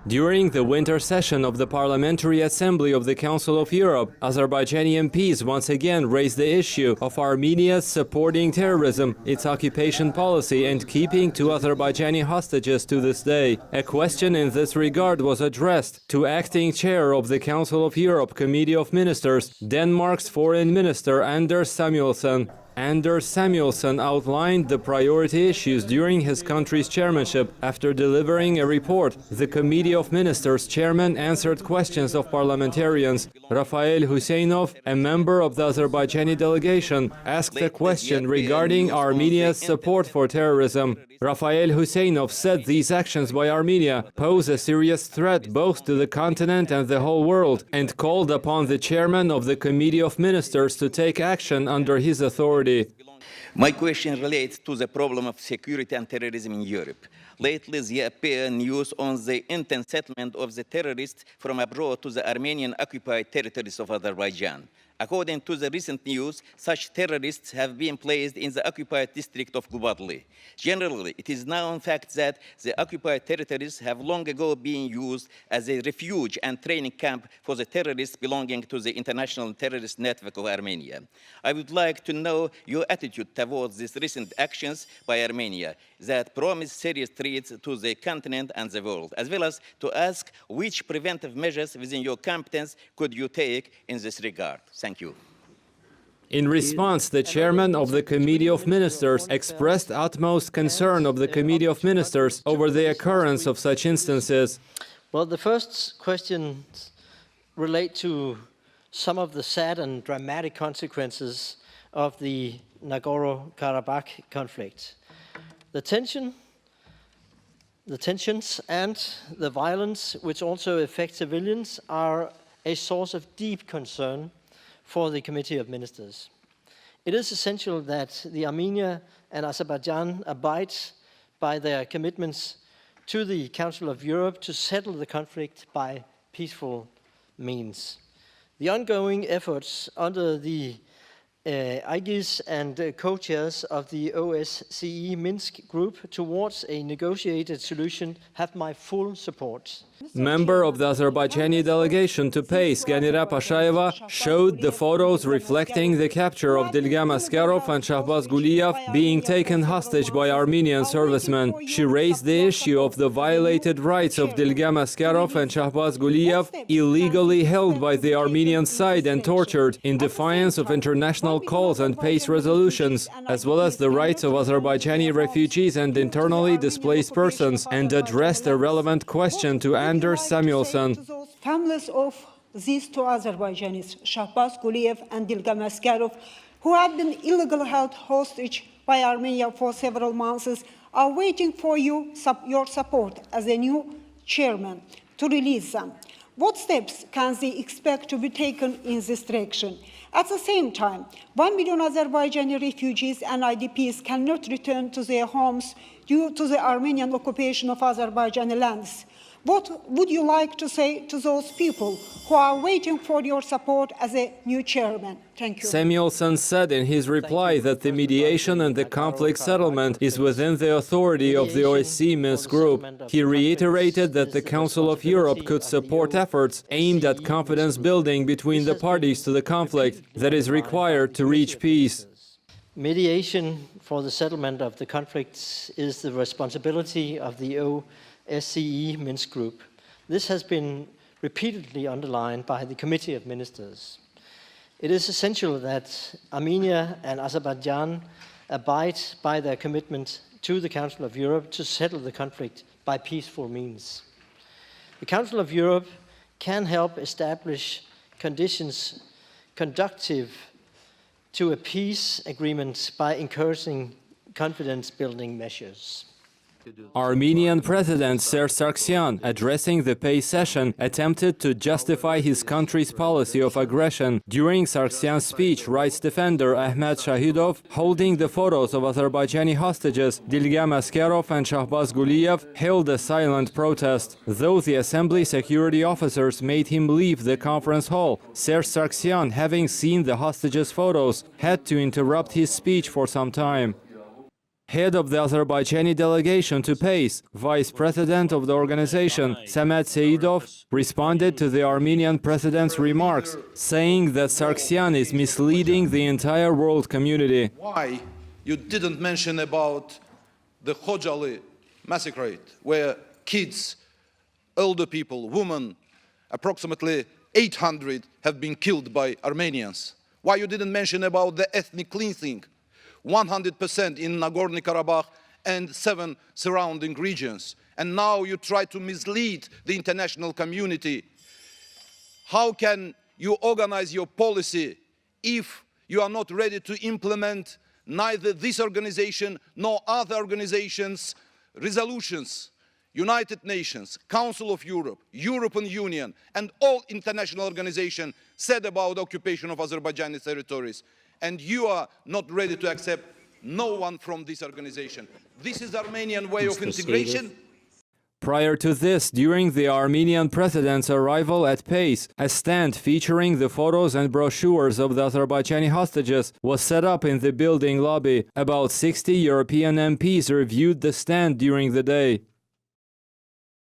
During the winter session of the Parliamentary Assembly of the Council of Europe, Azerbaijani MPs once again raised the issue of Armenia's supporting terrorism, its occupation policy and keeping two Azerbaijani hostages to this day. A question in this regard was addressed to acting chair of the Council of Europe Committee of Ministers, Denmark's Foreign Minister Anders Samuelsen. Anders Samuelsen outlined the priority issues during his country's chairmanship. After delivering a report, the Committee of Ministers chairman answered questions of parliamentarians. Rafael Husseinov, a member of the Azerbaijani delegation, asked a question regarding Armenia's support for terrorism. Rafael Husseinov said these actions by Armenia pose a serious threat both to the continent and the whole world, and called upon the chairman of the Committee of Ministers to take action under his authority. My question relates to the problem of security and terrorism in Europe. Lately, there appear news on the intense settlement of the terrorists from abroad to the Armenian-occupied territories of Azerbaijan. According to the recent news, such terrorists have been placed in the occupied district of Gubadli. Generally, it is known fact that the occupied territories have long ago been used as a refuge and training camp for the terrorists belonging to the international terrorist network of Armenia. I would like to know your attitude towards these recent actions by Armenia that promise serious threats to the continent and the world, as well as to ask which preventive measures within your competence could you take in this regard. Thank you. In response, the chairman of the Committee of Ministers expressed utmost concern of the Committee of Ministers over the occurrence of such instances. Well, the first questions relate to some of the sad and dramatic consequences of the Nagorno-Karabakh conflict. The tensions and the violence, which also affect civilians, are a source of deep concern for the Committee of Ministers. It is essential that the Armenia and Azerbaijan abide by their commitments to the Council of Europe to settle the conflict by peaceful means. The ongoing efforts under the aegis and co-chairs of the OSCE Minsk group towards a negotiated solution have my full support. Member of the Azerbaijani delegation to PACE, Ganira Pashayeva, showed the photos reflecting the capture of Dilgam Askarov and Shahbaz Guliyev being taken hostage by Armenian servicemen. She raised the issue of the violated rights of Dilgam Askarov and Shahbaz Guliyev, illegally held by the Armenian side and tortured in defiance of international calls and PACE resolutions, as well as the rights of Azerbaijani refugees and internally displaced persons, and addressed a relevant question to Anders Samuelsen. Families of these two Azerbaijanis, Shahbaz Guliyev and Dilgam Askarov, who have been illegally held hostage by Armenia for several months, are waiting for your support as a new chairman to release them. What steps can they expect to be taken in this direction? At the same time, 1 million Azerbaijani refugees and IDPs cannot return to their homes due to the Armenian occupation of Azerbaijani lands. What would you like to say to those people who are waiting for your support as a new chairman? Thank you. Samuelsen said in his reply that the mediation and the conflict settlement is within the authority of the OSCE Minsk group. He reiterated that the Council of Europe could support efforts aimed at confidence building between the parties to the conflict that is required to reach peace. Mediation for the settlement of the conflicts is the responsibility of the OSCE Minsk group. This has been repeatedly underlined by the Committee of Ministers. It is essential that Armenia and Azerbaijan abide by their commitment to the Council of Europe to settle the conflict by peaceful means. The Council of Europe can help establish conditions conducive to a peace agreement by encouraging confidence-building measures. Armenian President Serzh Sargsyan, addressing the PACE session, attempted to justify his country's policy of aggression. During Sargsyan's speech, rights defender Ahmad Shahidov, holding the photos of Azerbaijani hostages Dilgam Askarov and Shahbaz Guliyev, held a silent protest. Though the assembly security officers made him leave the conference hall, Serzh Sargsyan, having seen the hostages' photos, had to interrupt his speech for some time. Head of the Azerbaijani delegation to PACE, Vice President of the organization, Shahidov, responded to the Armenian president's remarks, saying that Sargsyan is misleading the entire world community. Why you didn't mention about the Khojaly massacre, where kids, older people, women, approximately 800 have been killed by Armenians? Why you didn't mention about the ethnic cleansing? 100% in Nagorno-Karabakh and 7 surrounding regions. And now you try to mislead the international community. How can you organize your policy if you are not ready to implement neither this organization nor other organizations' resolutions? United Nations, Council of Europe, European Union, and all international organizations said about the occupation of Azerbaijani territories. And you are not ready to accept no one from this organization. This is the Armenian way of integration. Prior to this, during the Armenian president's arrival at PACE, a stand featuring the photos and brochures of the Azerbaijani hostages was set up in the building lobby. About 60 European MPs reviewed the stand during the day.